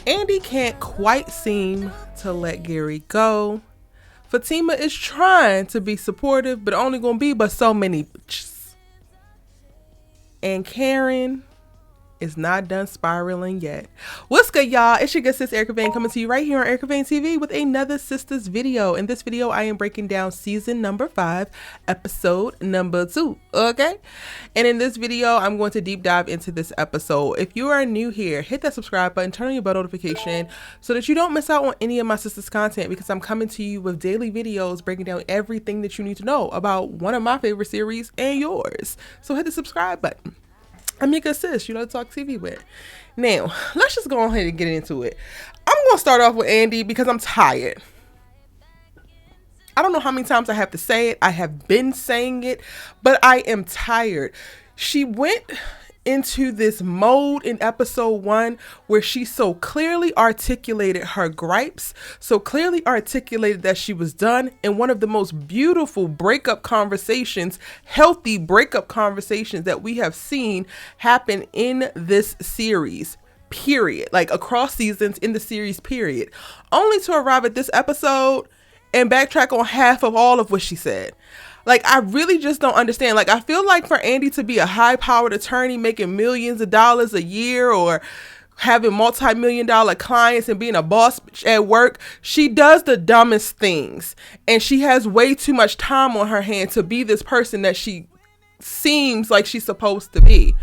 Andi can't quite seem to let Gary go. Fatima is trying to be supportive, but only gonna be but so many bitches. And Karen is not done spiraling yet. What's good, y'all? It's your good sis Erica Vane coming to you right here on Erica Vane TV with another Sistas video. In this video, I am breaking down season number 5, episode number 2. Okay? And in this video, I'm going to deep dive into this episode. If you are new here, hit that subscribe button, turn on your bell notification so that you don't miss out on any of my sisters content, because I'm coming to you with daily videos breaking down everything that you need to know about one of my favorite series and yours. So hit the subscribe button. I'm your good sis, you know, to talk TV with. Now, let's just go ahead and get into it. I'm going to start off with Andi because I'm tired. I don't know how many times I have to say it. I have been saying it, but I am tired. She went into this mode in episode 1 where she so clearly articulated her gripes, so clearly articulated that she was done, in one of the most beautiful breakup conversations, healthy breakup conversations that we have seen happen in this series, period. Like across seasons in the series, period. Only to arrive at this episode and backtrack on half of all of what she said. Like, I really just don't understand. Like, I feel like for Andi to be a high-powered attorney making millions of dollars a year, or having multi-million-dollar clients and being a boss at work, she does the dumbest things. And she has way too much time on her hand to be this person that she seems like she's supposed to be.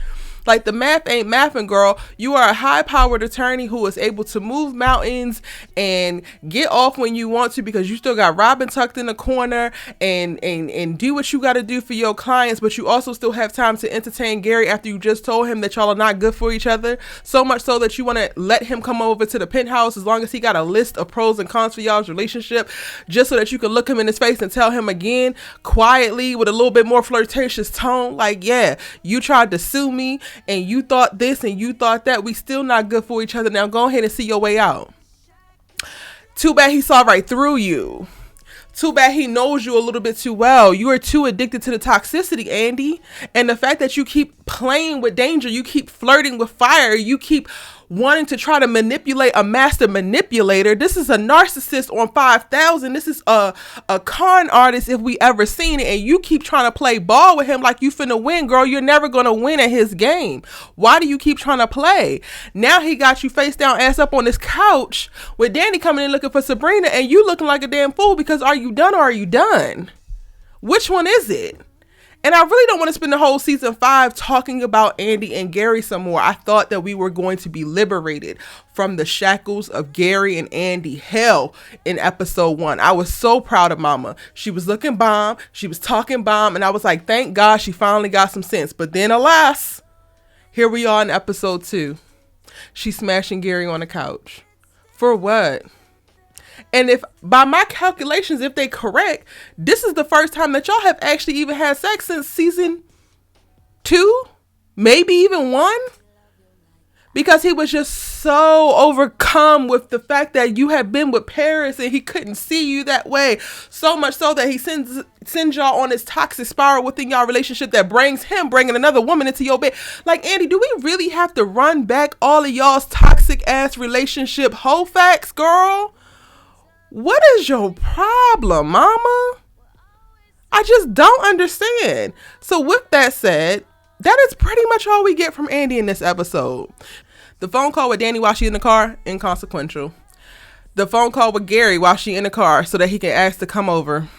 Like, the math ain't mathing, girl. You are a high-powered attorney who is able to move mountains and get off when you want to, because you still got Robin tucked in the corner and do what you got to do for your clients, but you also still have time to entertain Gary after you just told him that y'all are not good for each other. So much so that you want to let him come over to the penthouse as long as he got a list of pros and cons for y'all's relationship, just so that you can look him in his face and tell him again quietly with a little bit more flirtatious tone, like, yeah, you tried to sue me and you thought this and you thought that. We still not good for each other. Now go ahead and see your way out. Too bad he saw right through you. Too bad he knows you a little bit too well. You are too addicted to the toxicity, Andi. And the fact that you keep playing with danger, you keep flirting with fire, you keep wanting to try to manipulate a master manipulator. This is a narcissist on 5,000. This is a con artist if we ever seen it. And you keep trying to play ball with him like you finna win, girl. You're never going to win at his game. Why do you keep trying to play? Now he got you face down, ass up on this couch with Danni coming in looking for Sabrina, and you looking like a damn fool, because are you done or are you done? Which one is it? And I really don't want to spend the whole season 5 talking about Andi and Gary some more. I thought that we were going to be liberated from the shackles of Gary and Andi hell in episode 1. I was so proud of Mama. She was looking bomb. She was talking bomb. And I was like, thank God she finally got some sense. But then alas, here we are in episode 2. She's smashing Gary on the couch. For what? And if, by my calculations, if they correct, this is the first time that y'all have actually even had sex since season 2, maybe even 1. Because he was just so overcome with the fact that you had been with Paris and he couldn't see you that way. So much so that he sends y'all on this toxic spiral within y'all relationship that brings him bringing another woman into your bed. Like, Andi, do we really have to run back all of y'all's toxic ass relationship whole facts, girl? What is your problem, mama? I just don't understand. So with that said, that is pretty much all we get from Andi in this episode. The phone call with Danni while she's in the car, inconsequential. The phone call with Gary while she's in the car so that he can ask to come over,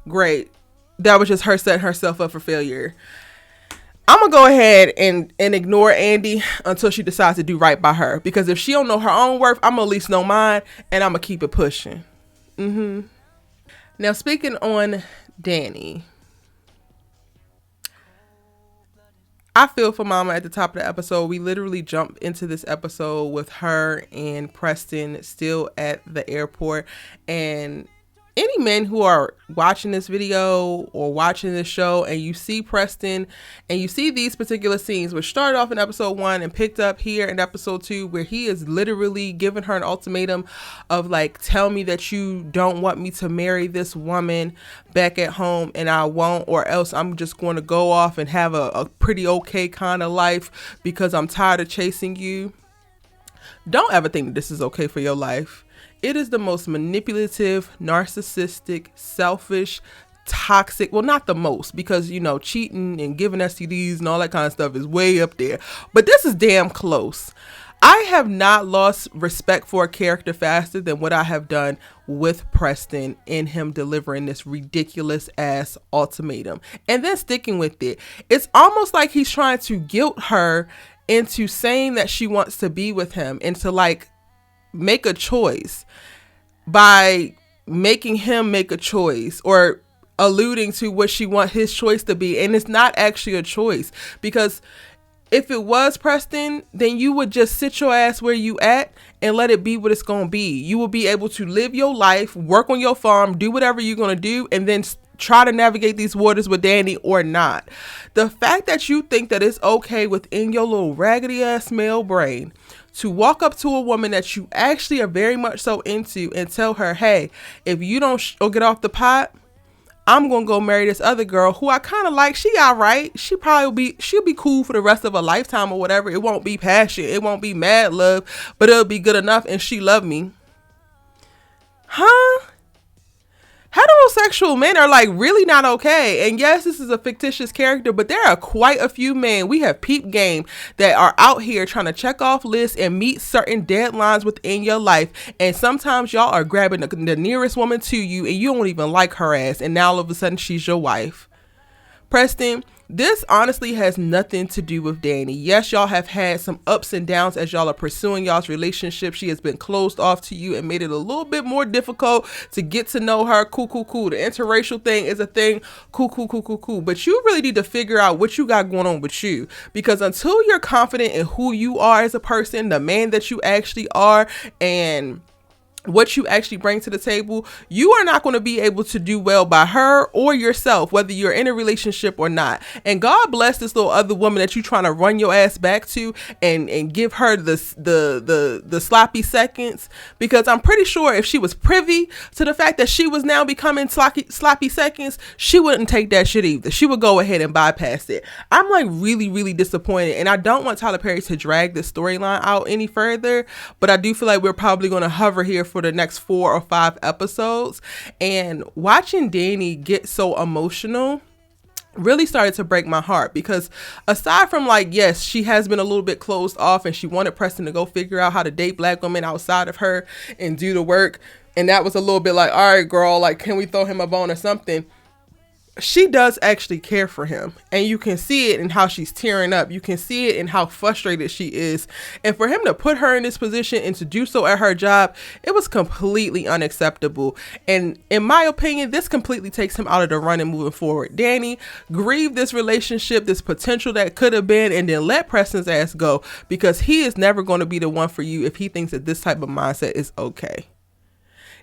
great. That was just her setting herself up for failure. I'm going to go ahead and ignore Andi until she decides to do right by her. Because if she don't know her own worth, I'm going to at least know mine. And I'm going to keep it pushing. Now, speaking on Danni, I feel for Mama at the top of the episode. We literally jumped into this episode with her and Preston still at the airport. And any men who are watching this video or watching this show and you see Preston and you see these particular scenes, which started off in episode 1 and picked up here in episode 2, where he is literally giving her an ultimatum of like, tell me that you don't want me to marry this woman back at home and I won't, or else I'm just going to go off and have a pretty okay kind of life because I'm tired of chasing you. Don't ever think that this is okay for your life. It is the most manipulative, narcissistic, selfish, toxic, well, not the most, because, you know, cheating and giving STDs and all that kind of stuff is way up there. But this is damn close. I have not lost respect for a character faster than what I have done with Preston in him delivering this ridiculous ass ultimatum and then sticking with it. It's almost like he's trying to guilt her into saying that she wants to be with him and to like make a choice by making him make a choice or alluding to what she wants his choice to be. And it's not actually a choice, because if it was Preston, then you would just sit your ass where you at and let it be what it's going to be. You will be able to live your life, work on your farm, do whatever you're going to do, and then try to navigate these waters with Danni or not. The fact that you think that it's okay within your little raggedy ass male brain to walk up to a woman that you actually are very much so into and tell her, hey, if you don't get off the pot, I'm going to go marry this other girl who I kind of like. She all right. She'll be cool for the rest of her lifetime or whatever. It won't be passion. It won't be mad love, but it'll be good enough. And she love me. Huh? Heterosexual men are like really not okay. And yes, this is a fictitious character, but there are quite a few men. We have peep game that are out here trying to check off lists and meet certain deadlines within your life. And sometimes y'all are grabbing the nearest woman to you and you don't even like her ass. And now all of a sudden she's your wife. Preston, this honestly has nothing to do with Danni. Yes, y'all have had some ups and downs as y'all are pursuing y'all's relationship. She has been closed off to you and made it a little bit more difficult to get to know her. Cool. The interracial thing is a thing. Cool. But you really need to figure out what you got going on with you. Because until you're confident in who you are as a person, the man that you actually are, and what you actually bring to the table, you are not going to be able to do well by her or yourself, whether you're in a relationship or not. And God bless this little other woman that you trying to run your ass back to and give her the sloppy seconds, because I'm pretty sure if she was privy to the fact that she was now becoming sloppy seconds, she wouldn't take that shit either. She would go ahead and bypass it. I'm like really disappointed, and I don't want Tyler Perry to drag this storyline out any further, but I do feel like we're probably going to hover here for the next 4 or 5 episodes. And watching Danni get so emotional really started to break my heart, because aside from like, yes, she has been a little bit closed off and she wanted Preston to go figure out how to date black women outside of her and do the work, and that was a little bit like, all right girl, like can we throw him a bone or something? She does actually care for him, and you can see it in how she's tearing up. You can see it in how frustrated she is. And for him to put her in this position and to do so at her job, it was completely unacceptable. And in my opinion, this completely takes him out of the running moving forward. Danni, grieve this relationship, this potential that could have been, and then let Preston's ass go, because he is never going to be the one for you if he thinks that this type of mindset is okay.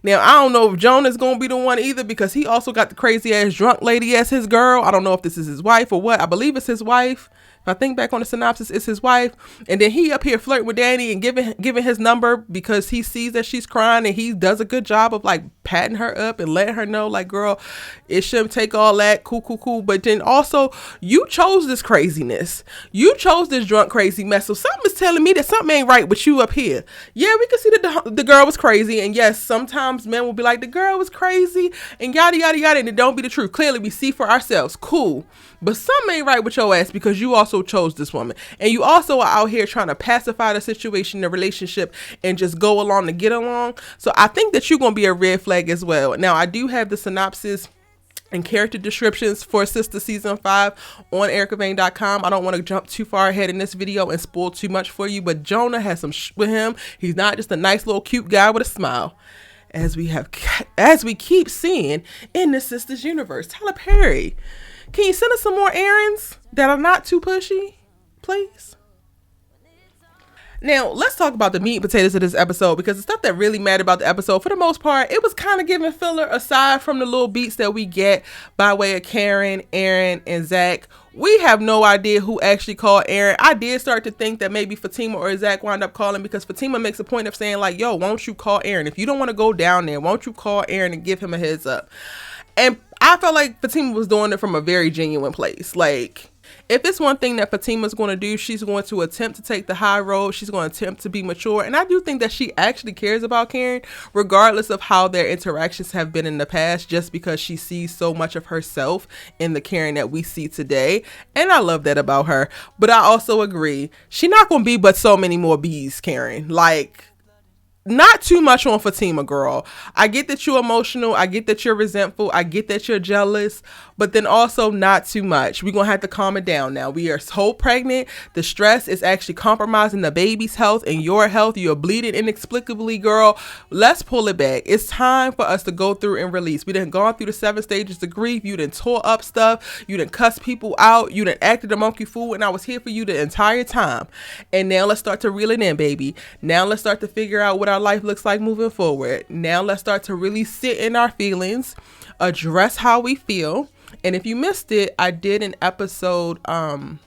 Now, I don't know if Jonah's going to be the one either, because he also got the crazy ass drunk lady as his girl. I don't know if this is his wife or what. I believe it's his wife. If I think back on the synopsis, it's his wife. And then he up here flirting with Danni and giving his number because he sees that she's crying, and he does a good job of like patting her up and letting her know like, girl, it shouldn't take all that. Cool. But then also, you chose this craziness. You chose this drunk crazy mess. So something is telling me that something ain't right with you up here. Yeah, we can see that the girl was crazy. And yes, sometimes men will be like, the girl was crazy and yada, and it don't be the truth. Clearly, we see for ourselves. Cool. But something ain't right with your ass, because you also chose this woman. And you also are out here trying to pacify the situation, the relationship, and just go along to get along. So I think that you're going to be a red flag as well. Now, I do have the synopsis and character descriptions for Sistas Season 5 on ericavane.com. I don't want to jump too far ahead in this video and spoil too much for you, but Jonah has some with him. He's not just a nice little cute guy with a smile, as we keep seeing in the Sistas universe. Tyler Perry, can you send us some more errands that are not too pushy, please? Now, let's talk about the meat and potatoes of this episode, because the stuff that really mattered about the episode, for the most part, it was kind of giving filler, aside from the little beats that we get by way of Karen, Aaron, and Zach. We have no idea who actually called Aaron. I did start to think that maybe Fatima or Zach wound up calling, because Fatima makes a point of saying like, yo, won't you call Aaron? If you don't want to go down there, won't you call Aaron and give him a heads up? And I felt like Fatima was doing it from a very genuine place. Like, If it's one thing that Fatima's going to do, she's going to attempt to take the high road. She's going to attempt to be mature. And I do think that she actually cares about Karen, regardless of how their interactions have been in the past, just because she sees so much of herself in the Karen that we see today. And I love that about her. But I also agree, she's not going to be but so many more B's, Karen. Like, not too much on Fatima, girl. I get that you're emotional. I get that you're resentful. I get that you're jealous, but then also not too much. We're going to have to calm it down now. We are so pregnant. The stress is actually compromising the baby's health and your health. You're bleeding inexplicably, girl. Let's pull it back. It's time for us to go through and release. We done gone through the 7 stages of grief. You done tore up stuff. You done cussed people out. You done acted a monkey fool, and I was here for you the entire time. And now let's start to reel it in, baby. Now let's start to figure out what our life looks like moving forward. Now let's start to really sit in our feelings, address how we feel. And if you missed it, I did an episode, I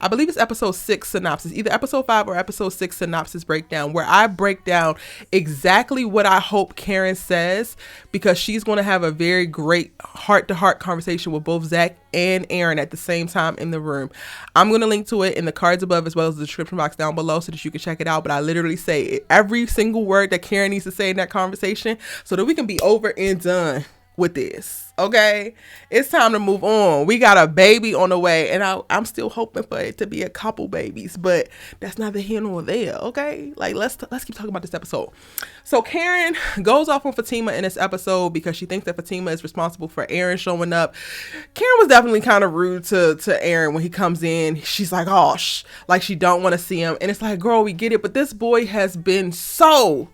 believe it's episode 6 synopsis, either episode 5 or episode 6 synopsis breakdown, where I break down exactly what I hope Karen says, because she's going to have a very great heart-to-heart conversation with both Zach and Aaron at the same time in the room. I'm going to link to it in the cards above, as well as the description box down below, so that you can check it out. But I literally say every single word that Karen needs to say in that conversation, so that we can be over and done with this. Okay, it's time to move on. We got a baby on the way, and I'm still hoping for it to be a couple babies, but that's neither here nor there. Okay, like let's keep talking about this episode. So Karen goes off on Fatima in this episode because she thinks that Fatima is responsible for Aaron showing up. Karen was definitely kind of rude to Aaron when he comes in. She's like, oh, like she don't want to see him, and it's like, girl, we get it, but this boy has been so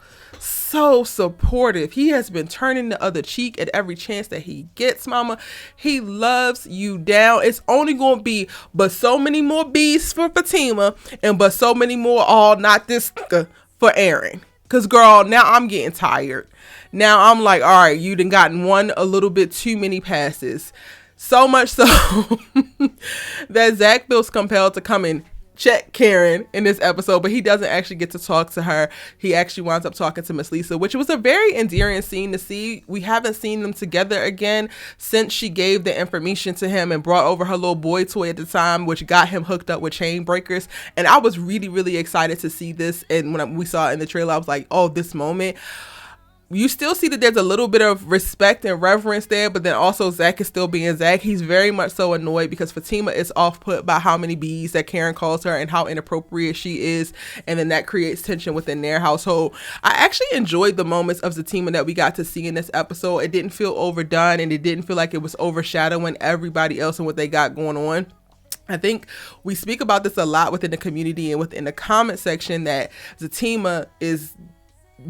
supportive. He has been turning the other cheek at every chance that he gets, mama. He loves you down. It's only going to be but so many more B's for Fatima, and but so many more not this for Aaron. Because, girl, now I'm getting tired. Now I'm like, all right, you done gotten one a little bit too many passes. So much so that Zach feels compelled to come in check Karen in this episode, but he doesn't actually get to talk to her. He actually winds up talking to Miss Lisa, which was a very endearing scene to see. We haven't seen them together again since she gave the information to him and brought over her little boy toy at the time, which got him hooked up with chain breakers. And I was really, really excited to see this. And when we saw it in the trailer, I was like, oh, this moment. You still see that there's a little bit of respect and reverence there, but then also Zach is still being Zach. He's very much so annoyed because Fatima is off put by how many B's that Karen calls her and how inappropriate she is, and then that creates tension within their household. I actually enjoyed the moments of Fatima that we got to see in this episode. It didn't feel overdone, and it didn't feel like it was overshadowing everybody else and what they got going on. I think we speak about this a lot within the community and within the comment section, that Fatima is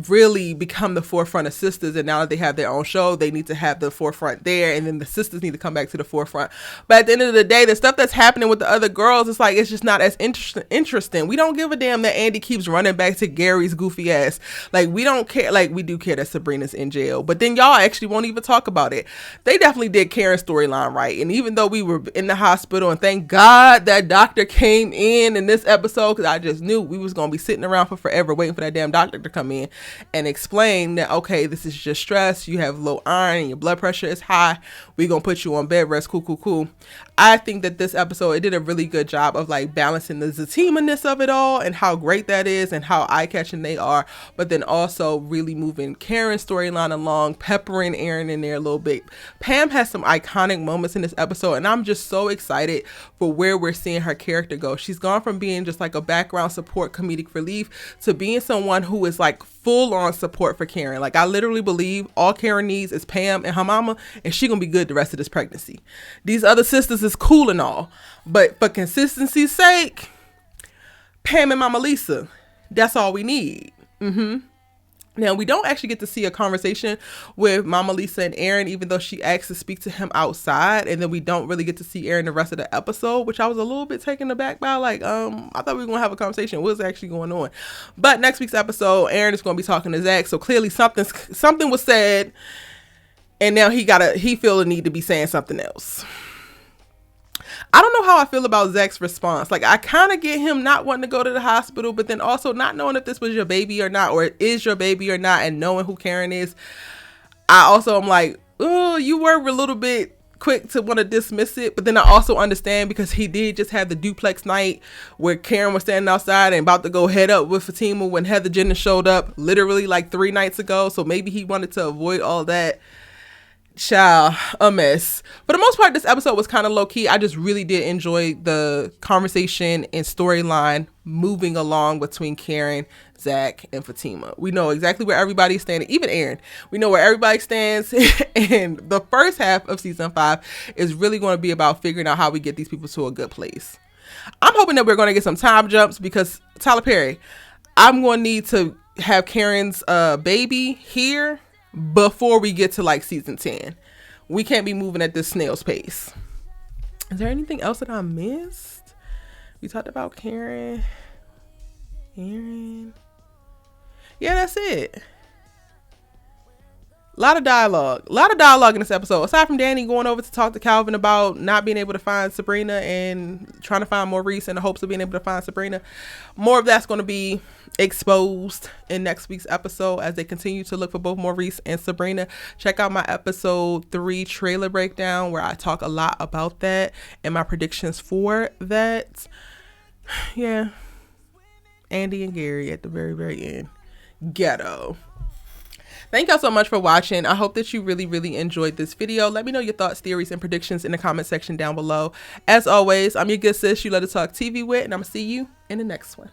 really become the forefront of Sistas, and now that they have their own show, they need to have the forefront there, and then the sisters need to come back to the forefront. But at the end of the day, the stuff that's happening with the other girls, it's like, it's just not as interesting. We don't give a damn that Andi keeps running back to Gary's goofy ass. Like, we don't care. Like, we do care that Sabrina's in jail, but then y'all actually won't even talk about it. They definitely did Karen's storyline right, and even though we were in the hospital, and thank God that doctor came in this episode, because I just knew we was gonna be sitting around for forever waiting for that damn doctor to come in and explain that, okay, this is just stress, you have low iron and your blood pressure is high, we're gonna put you on bed rest, cool. I think that this episode, it did a really good job of like balancing the Fatima-ness of it all and how great that is and how eye-catching they are, but then also really moving Karen's storyline along, peppering Aaron in there a little bit. Pam has some iconic moments in this episode, and I'm just so excited for where we're seeing her character go. She's gone from being just like a background support comedic relief to being someone who is like full on support for Karen. Like, I literally believe all Karen needs is Pam and her mama, and she gonna be good the rest of this pregnancy. These other sisters is cool and all, but for consistency's sake, Pam and Mama Lisa, that's all we need. Now, we don't actually get to see a conversation with Mama Lisa and Aaron, even though she asks to speak to him outside, and then we don't really get to see Aaron the rest of the episode, which I was a little bit taken aback by. Like, I thought we were going to have a conversation. What's actually going on? But next week's episode, Aaron is going to be talking to Zach, so clearly something was said, and now he feel the need to be saying something else. I don't know how I feel about Zach's response. Like, I kind of get him not wanting to go to the hospital, but then also not knowing if this was your baby or not, or it is your baby or not, and knowing who Karen is. I also am like, oh, you were a little bit quick to want to dismiss it, but then I also understand because he did just have the duplex night where Karen was standing outside and about to go head up with Fatima when Heather Jennings showed up literally like 3 nights ago. So maybe he wanted to avoid all that. Child, a mess. For the most part, this episode was kind of low-key. I just really did enjoy the conversation and storyline moving along between Karen, Zach, and Fatima. We know exactly where everybody's standing, even Aaron. We know where everybody stands, and the first half of season 5 is really going to be about figuring out how we get these people to a good place. I'm hoping that we're going to get some time jumps because Tyler Perry, I'm going to need to have Karen's baby here before we get to like season 10. We can't be moving at this snail's pace. Is there anything else that I missed? We talked about Karen, Aaron. Yeah, that's it. A lot of dialogue in this episode. Aside from Danni going over to talk to Calvin about not being able to find Sabrina and trying to find Maurice in the hopes of being able to find Sabrina, more of that's going to be exposed in next week's episode as they continue to look for both Maurice and Sabrina. Check out my episode 3 trailer breakdown where I talk a lot about that and my predictions for that. Yeah, Andi and Gary at the very, very end. Ghetto. Thank y'all so much for watching. I hope that you really, really enjoyed this video. Let me know your thoughts, theories, and predictions in the comment section down below. As always, I'm your good sis, you love to talk TV with, and I'm going to see you in the next one.